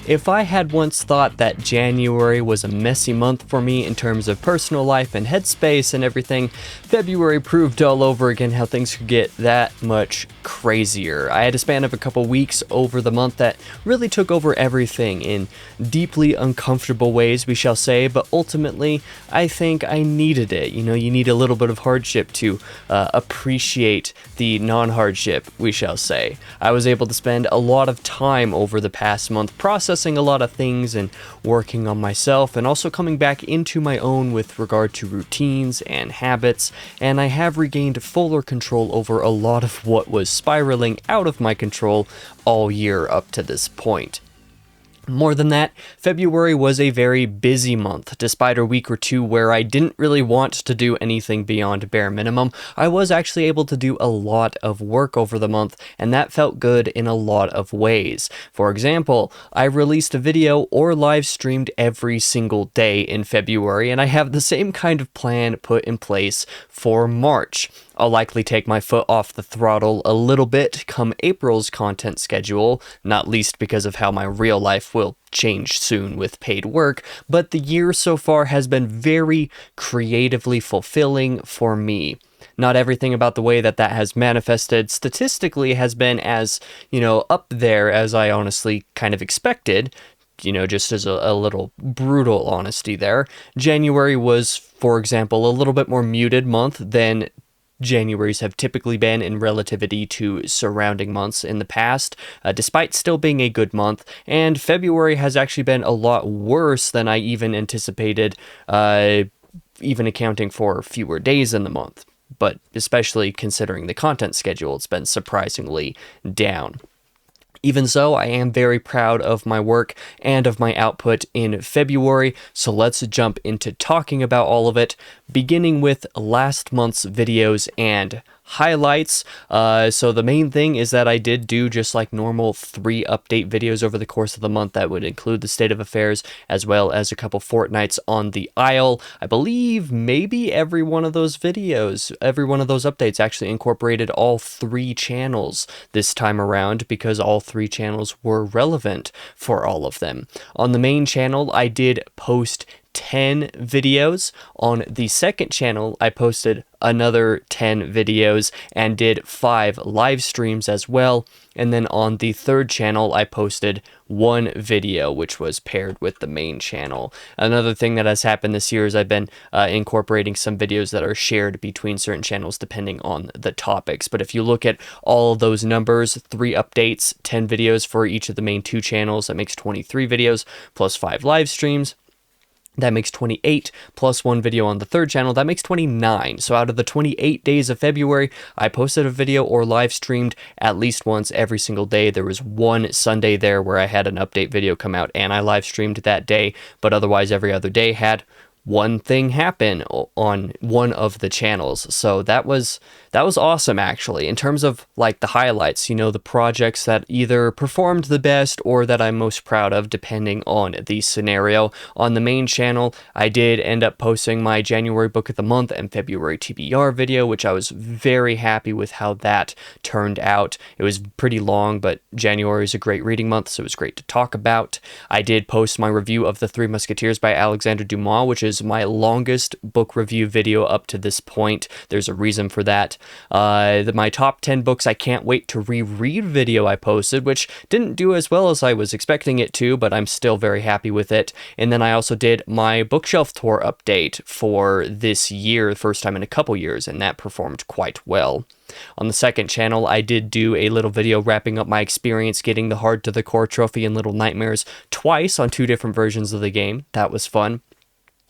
If I had once thought that January was a messy month for me in terms of personal life and headspace and everything, February proved all over again how things could get that much crazier. I had a span of a couple weeks over the month that really took over everything in deeply uncomfortable ways, we shall say, but ultimately, I think I needed it. You need a little bit of hardship to appreciate the non-hardship, we shall say. I was able to spend a lot of time over the past month processing a lot of things and working on myself, and also coming back into my own with regard to routines and habits, and I have regained fuller control over a lot of what was spiraling out of my control all year up to this point. More than that, February was a very busy month. Despite a week or two where I didn't really want to do anything beyond bare minimum, I was actually able to do a lot of work over the month, and that felt good in a lot of ways. For example, I released a video or live streamed every single day in February, and I have the same kind of plan put in place for March. I'll likely take my foot off the throttle a little bit come April's content schedule, not least because of how my real life will change soon with paid work, but the year so far has been very creatively fulfilling for me. Not everything about the way that has manifested statistically has been as, up there as I honestly kind of expected. Just as a little brutal honesty there. January was, for example, a little bit more muted month than Januaries have typically been in relativity to surrounding months in the past, despite still being a good month, and February has actually been a lot worse than I even anticipated, even accounting for fewer days in the month, but especially considering the content schedule, it's been surprisingly down. Even so, I am very proud of my work and of my output in February, so let's jump into talking about all of it, beginning with last month's videos and highlights. So the main thing is that I did do just like normal 3 update videos over the course of the month that would include the state of affairs as well as a couple fortnights on the Isle. I believe maybe every one of those updates actually incorporated all 3 channels this time around because all 3 channels were relevant for all of them. On the main channel, I did post 10 videos. On the second channel, I posted another 10 videos and did 5 live streams as well. And then on the third channel, I posted 1 video, which was paired with the main channel. Another thing that has happened this year is I've been incorporating some videos that are shared between certain channels depending on the topics. But if you look at all of those numbers, 3 updates, 10 videos for each of the main 2 channels, that makes 23 videos plus 5 live streams. That makes 28, plus 1 video on the third channel, that makes 29. So out of the 28 days of February, I posted a video or live streamed at least once every single day. There was 1 Sunday there where I had an update video come out and I live streamed that day, but otherwise every other day had one thing happen on one of the channels. So that was awesome, actually. In terms of like the highlights, the projects that either performed the best or that I'm most proud of, depending on the scenario. On the main channel, I did end up posting my January book of the month and February TBR video, which I was very happy with how that turned out. It was pretty long, but January is a great reading month, so it was great to talk about. I did post my review of The Three Musketeers by Alexandre Dumas, which is my longest book review video up to this point. There's a reason for that. My top 10 books I can't wait to reread video I posted, which didn't do as well as I was expecting it to, but I'm still very happy with it. And then I also did my bookshelf tour update for this year, the first time in a couple years, and that performed quite well. On the second channel, I did do a little video wrapping up my experience getting the Hard to the Core trophy in Little Nightmares twice on 2 different versions of the game. That was fun.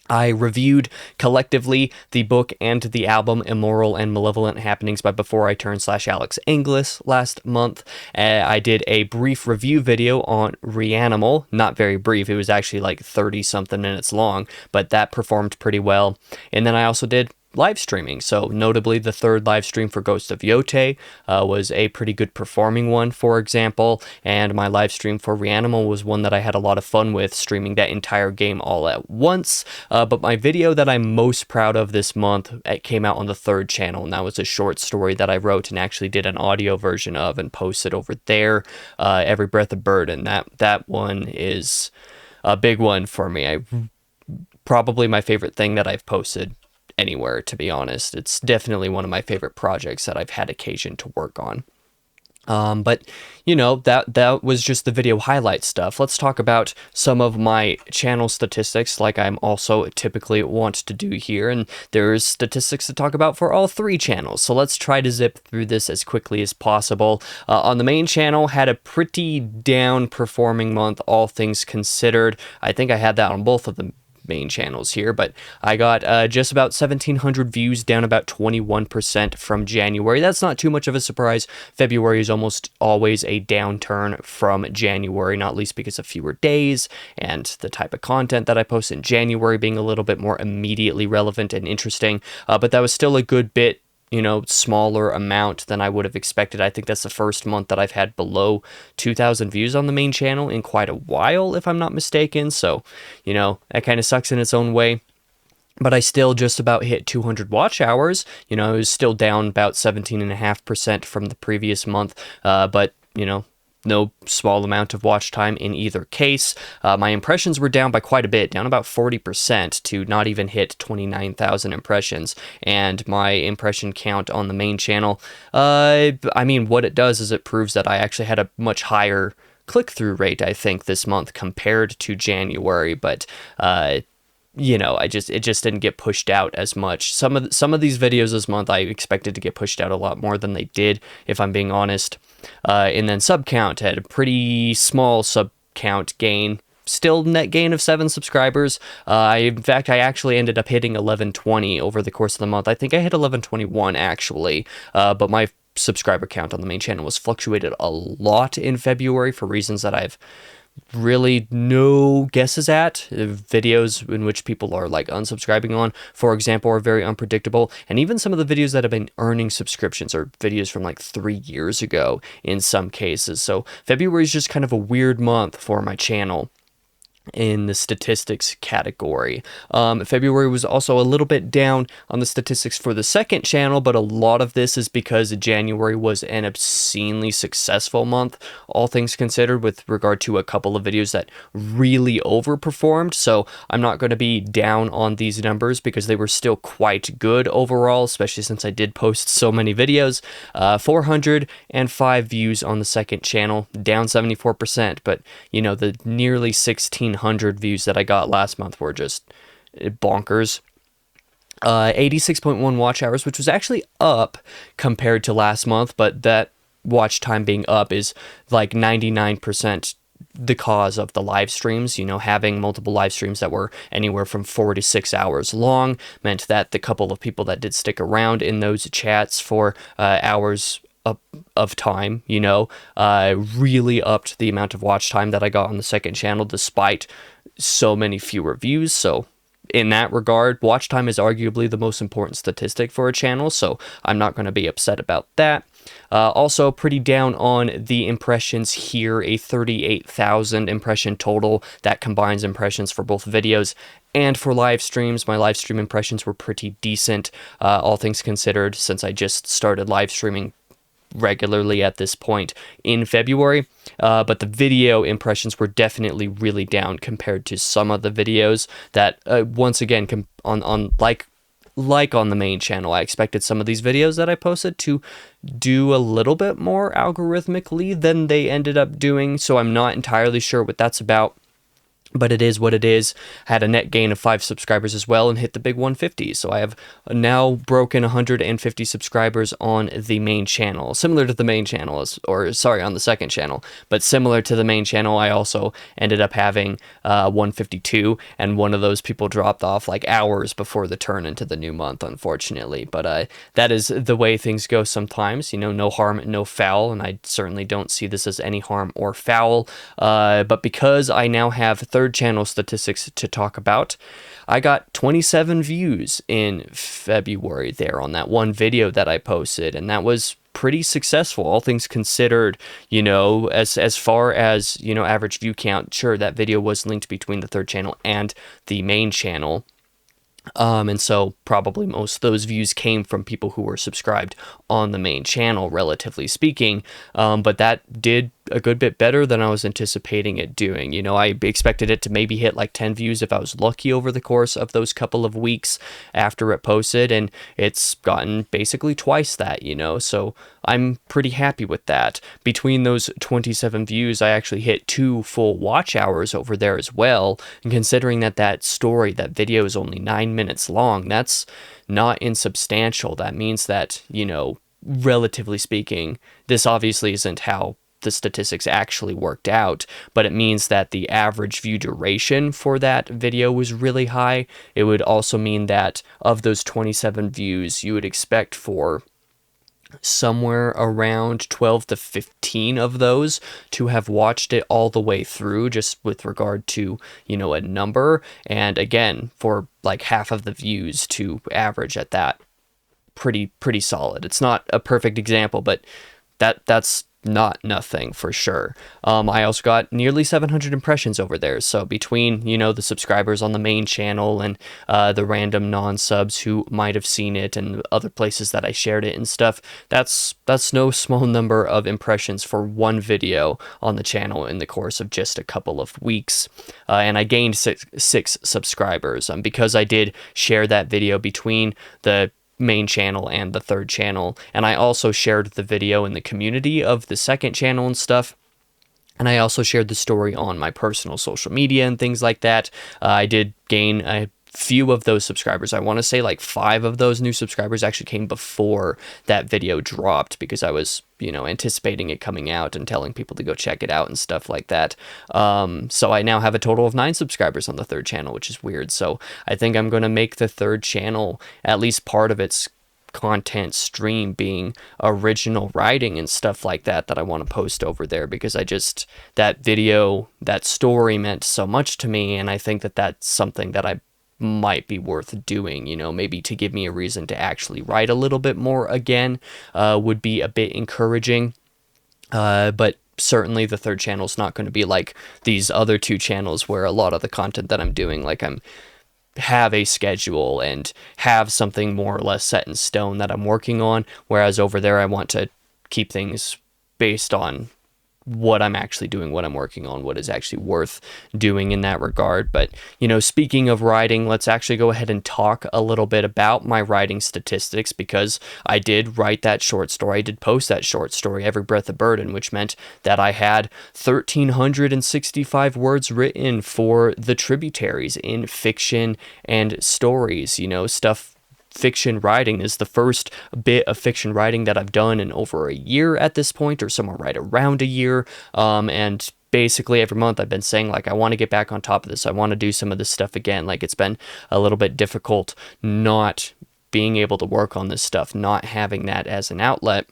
I reviewed collectively the book and the album Immoral and Malevolent Happenings by Before I Turn / Alex Inglis last month. I did a brief review video on Reanimal. Not very brief, it was actually like 30-something minutes long, but that performed pretty well. And then I also did live streaming. So notably, the third live stream for Ghost of Yote was a pretty good performing one, for example, and my live stream for Reanimal was one that I had a lot of fun with, streaming that entire game all at once. But my video that I'm most proud of this month, it came out on the third channel, and that was a short story that I wrote and actually did an audio version of and posted over there, Every Breath of Burden. That one is a big one for me. Probably my favorite thing that I've posted anywhere, to be honest. It's definitely one of my favorite projects that I've had occasion to work on. But you know, that was just the video highlight stuff. Let's talk about some of my channel statistics, like I'm also typically want to do here, and there's statistics to talk about for all three channels. So let's try to zip through this as quickly as possible. On the main channel, had a pretty down performing month, all things considered. I think I had that on both of them main channels here, but I got just about 1,700 views, down about 21% from January. That's not too much of a surprise. February is almost always a downturn from January, not least because of fewer days and the type of content that I post in January being a little bit more immediately relevant and interesting, but that was still a good bit, you know, smaller amount than I would have expected. I think that's the first month that I've had below 2,000 views on the main channel in quite a while, if I'm not mistaken. So, you know, that kind of sucks in its own way. But I still just about hit 200 watch hours. You know, it was still down about 17.5% from the previous month. But, you know, no small amount of watch time in either case. My impressions were down by quite a bit, down about 40% to not even hit 29,000 impressions. And my impression count on the main channel, I mean, what it does is it proves that I actually had a much higher click-through rate, I think, this month compared to January. But you know, it just didn't get pushed out as much. Some of these videos this month I expected to get pushed out a lot more than they did, if I'm being honest. And then sub count had a pretty small sub count gain. Still net gain of 7 subscribers. In fact, I actually ended up hitting 1120 over the course of the month. I think I hit 1121 actually, but my subscriber count on the main channel was fluctuated a lot in February for reasons that I've really no guesses at. Videos in which people are like unsubscribing on, for example, are very unpredictable, and even some of the videos that have been earning subscriptions are videos from like 3 years ago in some cases. So February is just kind of a weird month for my channel in the statistics category. February was also a little bit down on the statistics for the second channel, but a lot of this is because January was an obscenely successful month, all things considered, with regard to a couple of videos that really overperformed. So I'm not going to be down on these numbers because they were still quite good overall, especially since I did post so many videos. 405 views on the second channel, down 74%, but you know, the nearly 1,600 views that I got last month were just bonkers. 86.1 watch hours, which was actually up compared to last month, but that watch time being up is like 99% the cause of the live streams. You know, having multiple live streams that were anywhere from 4 to 6 hours long meant that the couple of people that did stick around in those chats for hours of time, you know, really upped the amount of watch time that I got on the second channel despite so many fewer views. So in that regard, watch time is arguably the most important statistic for a channel, so I'm not going to be upset about that. Also pretty down on the impressions here, a 38,000 impression total. That combines impressions for both videos and for live streams. My live stream impressions were pretty decent, all things considered, since I just started live streaming regularly at this point in February, but the video impressions were definitely really down compared to some of the videos that once again on the main channel, I expected some of these videos that I posted to do a little bit more algorithmically than they ended up doing, so I'm not entirely sure what that's about. But it is what it is. Had a net gain of 5 subscribers as well and hit the big 150. So I have now broken 150 subscribers on the main channel. Similar to the main channel, on the second channel. But similar to the main channel, I also ended up having 152. And one of those people dropped off like hours before the turn into the new month, unfortunately. But that is the way things go sometimes. You know, no harm, no foul. And I certainly don't see this as any harm or foul. But because I now have third channel statistics to talk about. I got 27 views in February there on that one video that I posted, and that was pretty successful, all things considered. As far as average view count, sure, that video was linked between the third channel and the main channel. And so probably most of those views came from people who were subscribed on the main channel, relatively speaking. But that did a good bit better than I was anticipating it doing. I expected it to maybe hit like 10 views if I was lucky over the course of those couple of weeks after it posted, and it's gotten basically twice that, so I'm pretty happy with that. Between those 27 views, I actually hit 2 full watch hours over there as well, and considering that that video is only 9 minutes long, that's not insubstantial. That means that, relatively speaking, this obviously isn't how the statistics actually worked out, but it means that the average view duration for that video was really high. It would also mean that of those 27 views, you would expect for somewhere around 12 to 15 of those to have watched it all the way through, just with regard to, a number. And again, for like half of the views to average at that, pretty solid. It's not a perfect example, but that's not nothing for sure. I also got nearly 700 impressions over there. So between, the subscribers on the main channel and the random non-subs who might have seen it and other places that I shared it and stuff, that's no small number of impressions for one video on the channel in the course of just a couple of weeks. And I gained six subscribers because I did share that video between the main channel and the third channel, and I also shared the video in the community of the second channel and stuff, and I also shared the story on my personal social media and things like that. I did gain a few of those subscribers. I want to say like 5 of those new subscribers actually came before that video dropped, because I was anticipating it coming out and telling people to go check it out and stuff like that. So I now have a total of 9 subscribers on the third channel, which is weird. So I think I'm going to make the third channel, at least part of its content stream, being original writing and stuff like that I want to post over there, because that video, that story meant so much to me, and I think that that's something that I might be worth doing, maybe to give me a reason to actually write a little bit more again, would be a bit encouraging. But certainly the third channel is not going to be like these other 2 channels where a lot of the content that I'm doing, like have a schedule and have something more or less set in stone that I'm working on, whereas over there I want to keep things based on what I'm actually doing, what I'm working on, what is actually worth doing in that regard. But, speaking of writing, let's actually go ahead and talk a little bit about my writing statistics, because I did write that short story. I did post that short story, Every Breath a Burden, which meant that I had 1,365 words written for the tributaries in fiction and stories, stuff. Fiction writing is the first bit of fiction writing that I've done in over a year at this point, or somewhere right around a year. And basically every month I've been saying, like, I want to get back on top of this. I want to do some of this stuff again. Like, it's been a little bit difficult not being able to work on this stuff, not having that as an outlet.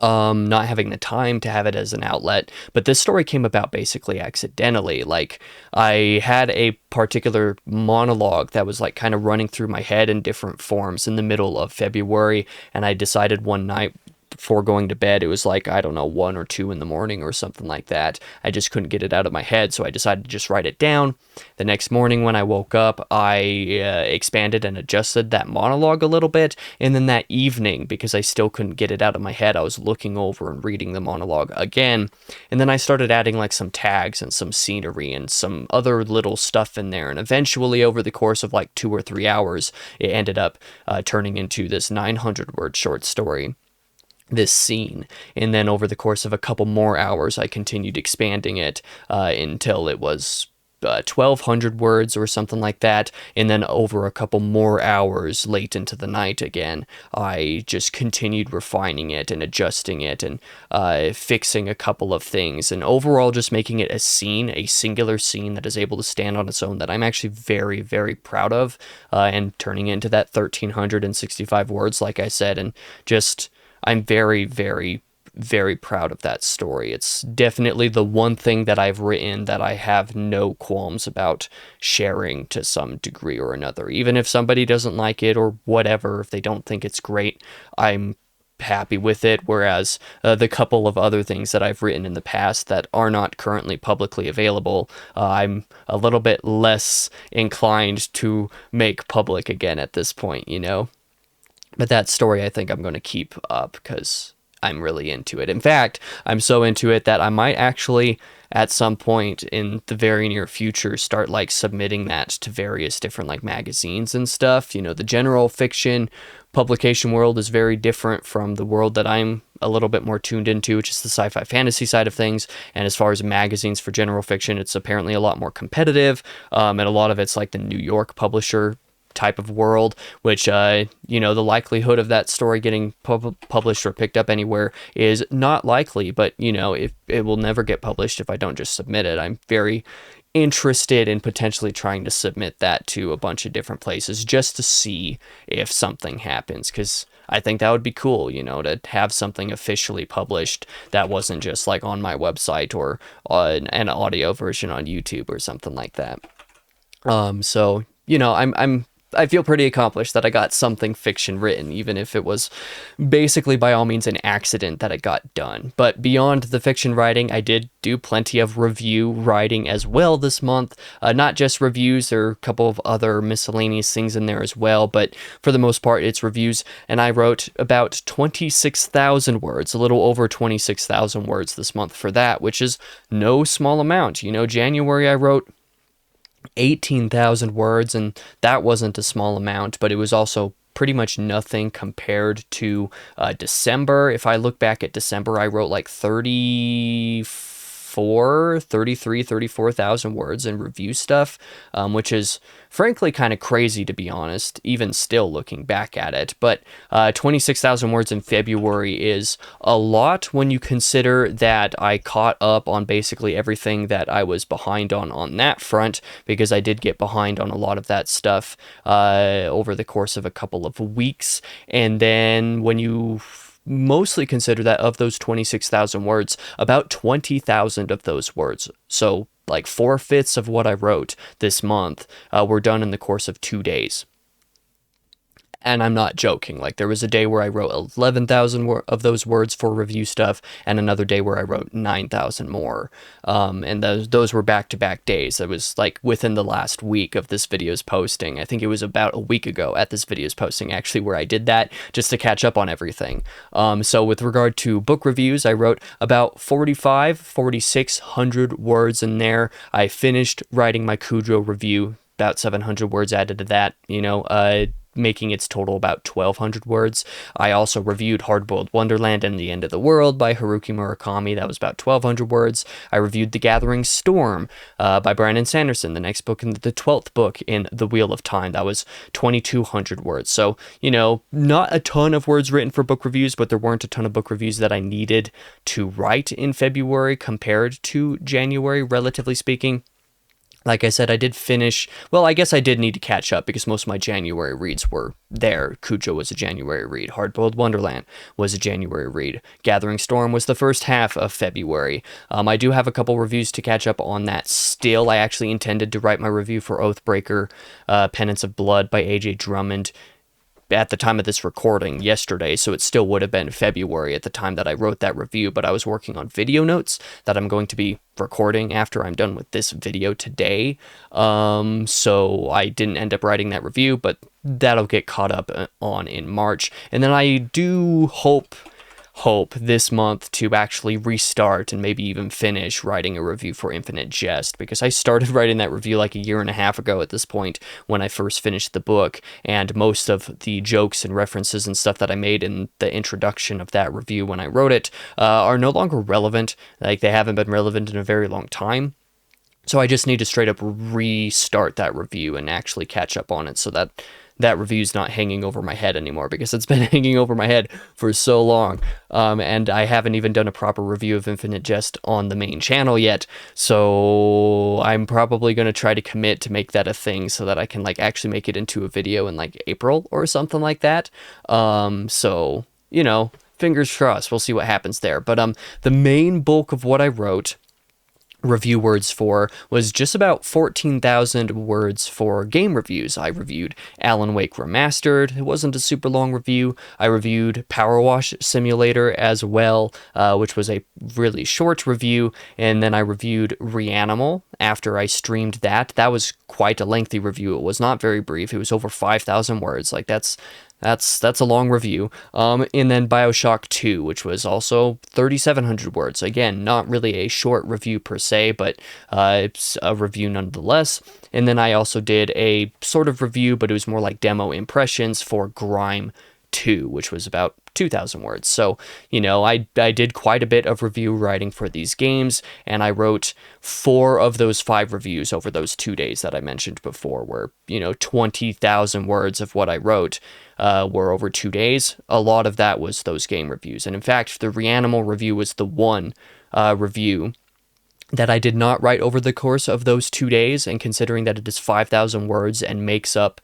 Not having the time to have it as an outlet. But this story came about basically accidentally. Like, I had a particular monologue that was like kind of running through my head in different forms in the middle of February, and I decided one night before going to bed, it was like, I don't know, 1 or 2 in the morning or something like that, I just couldn't get it out of my head, so I decided to just write it down. The next morning when I woke up, I expanded and adjusted that monologue a little bit, and then that evening, because I still couldn't get it out of my head, I was looking over and reading the monologue again, and then I started adding like some tags and some scenery and some other little stuff in there, and eventually over the course of like 2 or 3 hours, it ended up turning into this 900-word short story, this scene. And then over the course of a couple more hours, I continued expanding it until it was 1,200 words or something like that. And then over a couple more hours late into the night again, I just continued refining it and adjusting it and fixing a couple of things, and overall just making it a scene, a singular scene that is able to stand on its own, that I'm actually very, very proud of, and turning it into that 1,365 words, like I said. And just, I'm very, very very proud of that story. It's definitely the one thing that I've written that I have no qualms about sharing to some degree or another. Even if somebody doesn't like it or whatever, if they don't think it's great, I'm happy with it. Whereas the couple of other things that I've written in the past that are not currently publicly available, I'm a little bit less inclined to make public again at this point, you know? But that story I think I'm going to keep up because I'm really into it. In fact, I'm so into it that I might actually at some point in the very near future start like submitting that to various different like magazines and stuff. You know, the general fiction publication world is very different from the world that I'm a little bit more tuned into, which is the sci-fi fantasy side of things. And as far as magazines for general fiction, it's apparently a lot more competitive, and a lot of it's like the New York publisher type of world, which you know, the likelihood of that story getting published or picked up anywhere is not likely. But you know, if it will never get published if I don't just submit it. I'm very interested in potentially trying to submit that to a bunch of different places just to see if something happens, because I think that would be cool, you know, to have something officially published that wasn't just like on my website or on an audio version on YouTube or something like that. So you know, I feel pretty accomplished that I got something fiction written, even if it was basically by all means an accident that it got done. But beyond the fiction writing, I did do plenty of review writing as well this month. Not just reviews, there are a couple of other miscellaneous things in there as well, but for the most part, it's reviews. And I wrote about 26,000 words, a little over 26,000 words this month for that, which is no small amount. You know, January I wrote 18,000 words, and that wasn't a small amount, but it was also pretty much nothing compared to December. If I look back at December, I wrote like 34,000 words in review stuff, which is frankly kind of crazy, to be honest, even still looking back at it. But 26,000 words in February is a lot when you consider that I caught up on basically everything that I was behind on that front, because I did get behind on a lot of that stuff over the course of a couple of weeks. And then when you mostly consider that of those 26,000 words, about 20,000 of those words, so like 4/5 of what I wrote this month, were done in the course of 2 days. And I'm not joking. Like, there was a day where I wrote 11,000 of those words for review stuff, and another day where I wrote 9,000 more. And those were back-to-back days. That was like within the last week of this video's posting. I think it was about a week ago at this video's posting, actually, where I did that just to catch up on everything. So with regard to book reviews, I wrote about 4,600 words in there. I finished writing my Cujo review, about 700 words added to that, you know, making its total about 1,200 words. I also reviewed Hard-Boiled Wonderland and the End of the World by Haruki Murakami. That was about 1,200 words. I reviewed The Gathering Storm by Brandon Sanderson, the next book in the 12th book in The Wheel of Time. That was 2,200 words. So, you know, not a ton of words written for book reviews, but there weren't a ton of book reviews that I needed to write in February compared to January, relatively speaking. Like I said, I did finish, well, I guess I did need to catch up because most of my January reads were there. Cujo was a January read. Hard-Boiled Wonderland was a January read. Gathering Storm was the first half of February. I do have a couple reviews to catch up on that still. I actually intended to write my review for Oathbreaker, Penance of Blood by A.J. Drummond at the time of this recording yesterday, so it still would have been February at the time that I wrote that review, but I was working on video notes that I'm going to be recording after I'm done with this video today, so I didn't end up writing that review, but that'll get caught up on in March. And then I do hope this month to actually restart and maybe even finish writing a review for Infinite Jest, because I started writing that review like 1.5 years ago at this point when I first finished the book, and most of the jokes and references and stuff that I made in the introduction of that review when I wrote it are no longer relevant. Like, they haven't been relevant in a very long time. So I just need to straight up restart that review and actually catch up on it so that that review's not hanging over my head anymore, because it's been hanging over my head for so long. And I haven't even done a proper review of Infinite Jest on the main channel yet. So I'm probably going to try to commit to make that a thing so that I can like actually make it into a video in like April or something like that. So, you know, fingers crossed. We'll see what happens there. But the main bulk of what I wrote review words for was just about 14,000 words for game reviews. I reviewed Alan Wake Remastered. It wasn't a super long review. I reviewed Power Wash Simulator as well, which was a really short review. And then I reviewed Reanimal after I streamed that. That was quite a lengthy review. It was not very brief. It was over 5,000 words. Like that's a long review. And then BioShock 2, which was also 3,700 words. Again, not really a short review per se, but it's a review nonetheless. And then I also did a sort of review, but it was more like demo impressions for Grime 2, which was about 2,000 words. So, I did quite a bit of review writing for these games, and I wrote 4 of those 5 reviews over those 2 days that I mentioned before, where, 20,000 words of what I wrote were over 2 days. A lot of that was those game reviews. And in fact, the Reanimal review was the one review that I did not write over the course of those 2 days, and considering that it is 5,000 words and makes up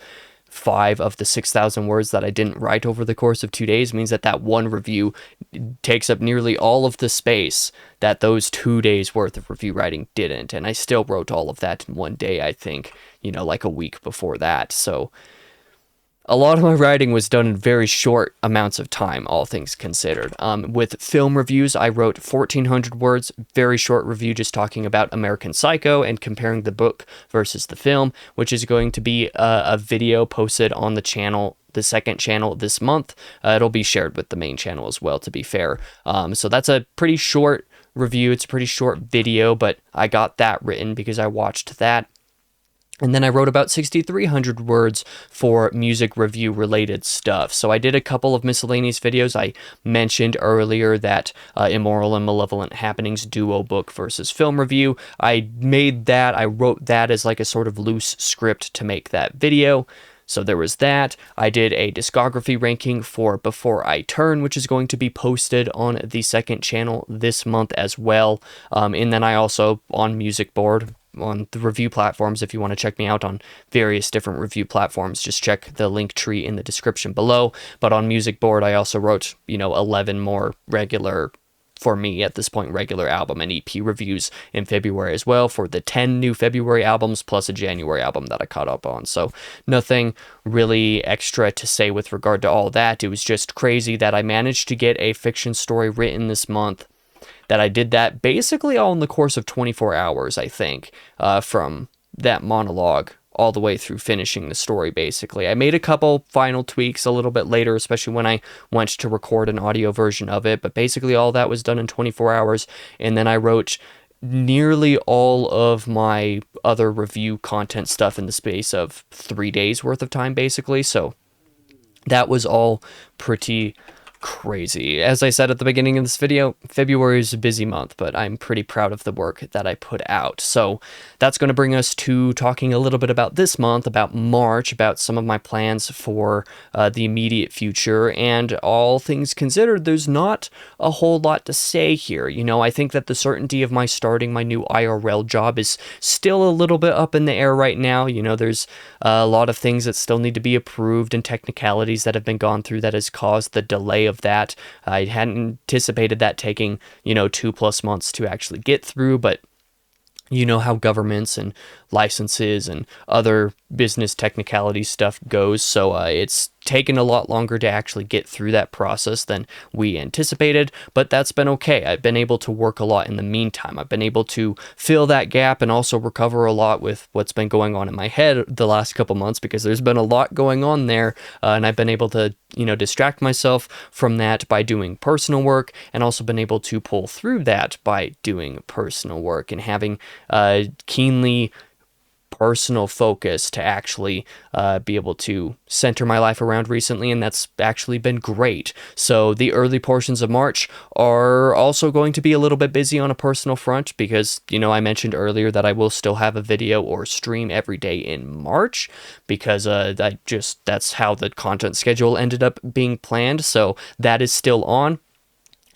5 of the 6,000 words that I didn't write over the course of 2 days, means that one review takes up nearly all of the space that those 2 days worth of review writing didn't. And I still wrote all of that in one day, I think, like a week before that. So a lot of my writing was done in very short amounts of time, all things considered. With film reviews, I wrote 1,400 words, very short review just talking about American Psycho and comparing the book versus the film, which is going to be a video posted on the channel, the second channel this month. It'll be shared with the main channel as well, to be fair. So that's a pretty short review. It's a pretty short video, but I got that written because I watched that. And then I wrote about 6,300 words for music review related stuff. So I did a couple of miscellaneous videos. I mentioned earlier that Immoral and Malevolent Happenings duo book versus film review. I wrote that as like a sort of loose script to make that video. So there was that. I did a discography ranking for Before I Turn, which is going to be posted on the second channel this month as well. And then I also, on Music Board, on the review platforms, if you want to check me out on various different review platforms, just check the link tree in the description below. But on Music Board, I also wrote, 11 more regular, for me at this point, regular album and EP reviews in February as well, for the 10 new February albums plus a January album that I caught up on. So nothing really extra to say with regard to all that. It was just crazy that I managed to get a fiction story written this month, that I did that basically all in the course of 24 hours, I think, from that monologue all the way through finishing the story, basically. I made a couple final tweaks a little bit later, especially when I went to record an audio version of it, but basically all that was done in 24 hours, and then I wrote nearly all of my other review content stuff in the space of 3 days worth of time, basically, so that was all pretty crazy. As I said at the beginning of this video, February is a busy month, but I'm pretty proud of the work that I put out. So that's going to bring us to talking a little bit about this month, about March, about some of my plans for the immediate future, and all things considered, there's not a whole lot to say here. I think that the certainty of my starting my new IRL job is still a little bit up in the air right now. There's a lot of things that still need to be approved and technicalities that have been gone through that has caused the delay of that. I hadn't anticipated that taking, 2+ months to actually get through, but you know how governments and licenses and other business technicality stuff goes, so it's taken a lot longer to actually get through that process than we anticipated, but that's been okay. I've been able to work a lot in the meantime. I've been able to fill that gap and also recover a lot with what's been going on in my head the last couple months, because there's been a lot going on there, and I've been able to distract myself from that by doing personal work, and also been able to pull through that by doing personal work and having keenly personal focus to actually be able to center my life around recently, and that's actually been great. So the early portions of March are also going to be a little bit busy on a personal front, because I mentioned earlier that I will still have a video or stream every day in March, because that's how the content schedule ended up being planned. So that is still on.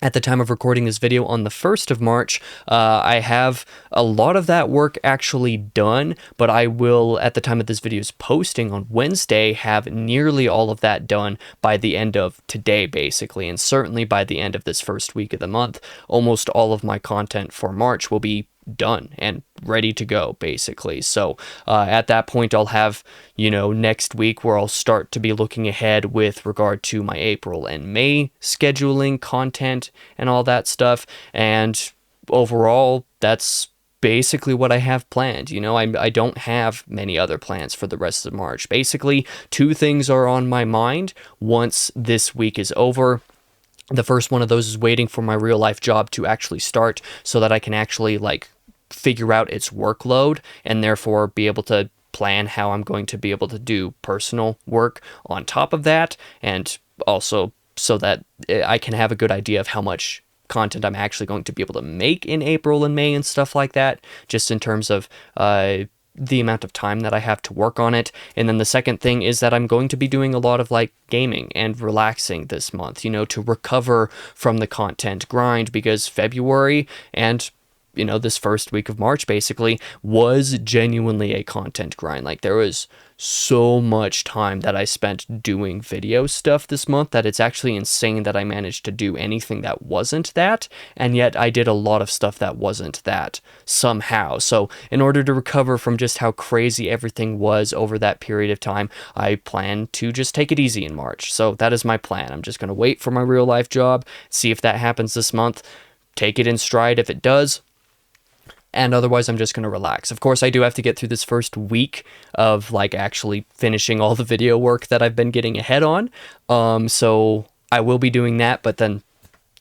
at the time of recording this video on the 1st of March. I have a lot of that work actually done, but I will, at the time of this video's posting on Wednesday, have nearly all of that done by the end of today, basically, and certainly by the end of this first week of the month. Almost all of my content for March will be done and ready to go, basically. So at that point, I'll have, next week where I'll start to be looking ahead with regard to my April and May scheduling, content, and all that stuff. And overall, that's basically what I have planned. I don't have many other plans for the rest of March. Basically, 2 things are on my mind once this week is over. The first one of those is waiting for my real life job to actually start so that I can actually figure out its workload and therefore be able to plan how I'm going to be able to do personal work on top of that, and also so that I can have a good idea of how much content I'm actually going to be able to make in April and May and stuff like that, just in terms of the amount of time that I have to work on it. And then the second thing is that I'm going to be doing a lot of gaming and relaxing this month, to recover from the content grind, because February and this first week of March basically was genuinely a content grind. There was so much time that I spent doing video stuff this month that it's actually insane that I managed to do anything that wasn't that, and yet I did a lot of stuff that wasn't that somehow. So in order to recover from just how crazy everything was over that period of time, I plan to just take it easy in March. So that is my plan. I'm just going to wait for my real life job, see if that happens this month, take it in stride if it does, and otherwise I'm just going to relax. Of course, I do have to get through this first week of actually finishing all the video work that I've been getting ahead on. So I will be doing that, but then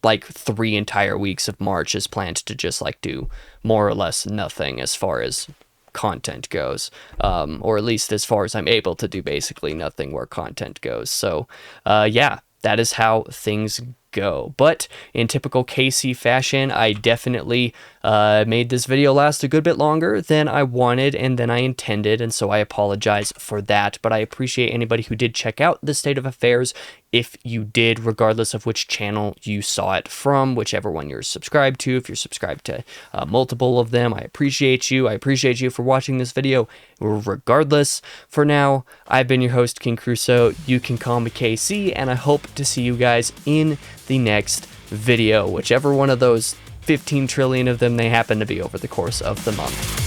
3 entire weeks of March is planned to just do more or less nothing as far as content goes, or at least as far as I'm able to do basically nothing where content goes. So yeah, that is how things go. But in typical KC fashion, I definitely made this video last a good bit longer than I wanted and than I intended, and so I apologize for that. But I appreciate anybody who did check out the state of affairs. If you did, regardless of which channel you saw it from, whichever one you're subscribed to, if you're subscribed to multiple of them, I appreciate you. I appreciate you for watching this video. Regardless, for now, I've been your host, King Crusoe. You can call me KC, and I hope to see you guys in the next video, whichever one of those 15 trillion of them they happen to be over the course of the month.